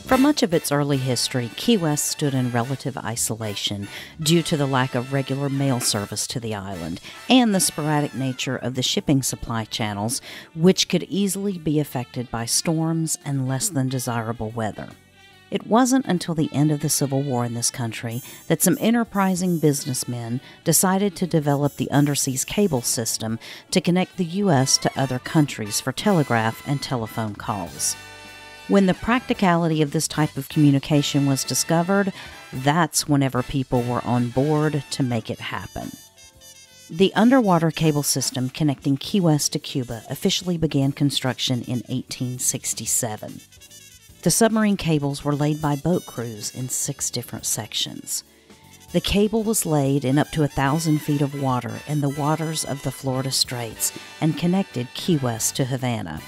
For much of its early history, Key West stood in relative isolation due to the lack of regular mail service to the island and the sporadic nature of the shipping supply channels, which could easily be affected by storms and less than desirable weather. It wasn't until the end of the Civil War in this country that some enterprising businessmen decided to develop the undersea cable system to connect the U.S. to other countries for telegraph and telephone calls. When the practicality of this type of communication was discovered, that's whenever people were on board to make it happen. The underwater cable system connecting Key West to Cuba officially began construction in 1867. The submarine cables were laid by boat crews in 6 different sections. The cable was laid in up to 1,000 feet of water in the waters of the Florida Straits and connected Key West to Havana.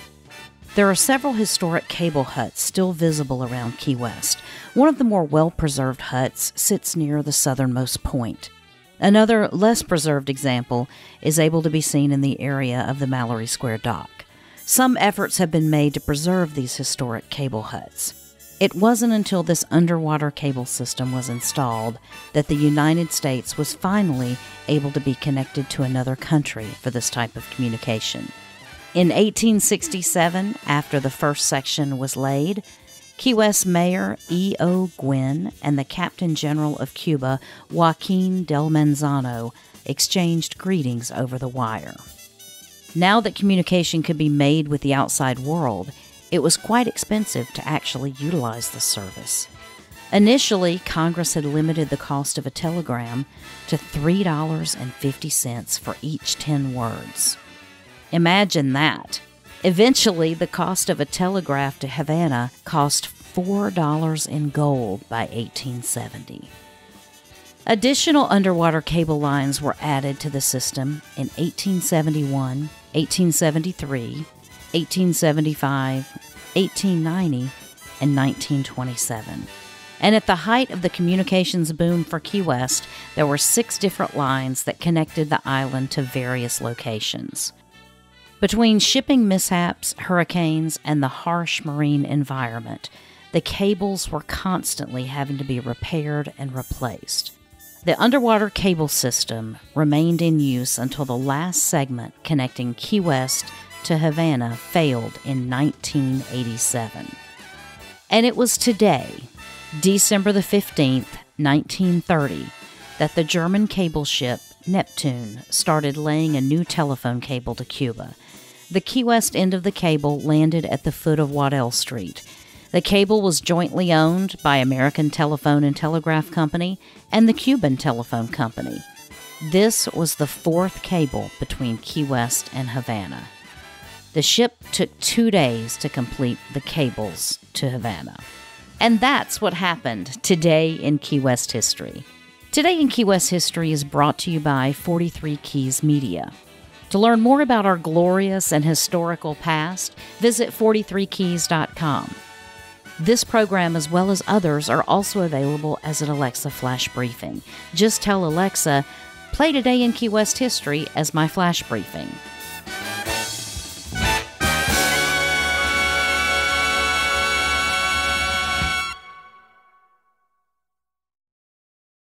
There are several historic cable huts still visible around Key West. One of the more well-preserved huts sits near the Southernmost Point. Another, less preserved example is able to be seen in the area of the Mallory Square dock. Some efforts have been made to preserve these historic cable huts. It wasn't until this underwater cable system was installed that the United States was finally able to be connected to another country for this type of communication. In 1867, after the first section was laid, Key West Mayor E.O. Gwynn and the Captain General of Cuba, Joaquin del Manzano, exchanged greetings over the wire. Now that communication could be made with the outside world, it was quite expensive to actually utilize the service. Initially, Congress had limited the cost of a telegram to $3.50 for each 10 words. Imagine that. Eventually, the cost of a telegraph to Havana cost $4 in gold by 1870. Additional underwater cable lines were added to the system in 1871, 1873, 1875, 1890, and 1927. And at the height of the communications boom for Key West, there were 6 different lines that connected the island to various locations. Between shipping mishaps, hurricanes, and the harsh marine environment, the cables were constantly having to be repaired and replaced. The underwater cable system remained in use until the last segment connecting Key West to Havana failed in 1987. And it was today, December the 15th, 1930, that the German cable ship Neptune started laying a new telephone cable to Cuba. The Key West end of the cable landed at the foot of Waddell Street. The cable was jointly owned by American Telephone and Telegraph Company and the Cuban Telephone Company. This was the 4th cable between Key West and Havana. The ship took 2 days to complete the cables to Havana. And that's what happened today in Key West history. Today in Key West history is brought to you by 43 Keys Media. To learn more about our glorious and historical past, visit 43keys.com. This program, as well as others, are also available as an Alexa flash briefing. Just tell Alexa, play Today in Key West History as my flash briefing.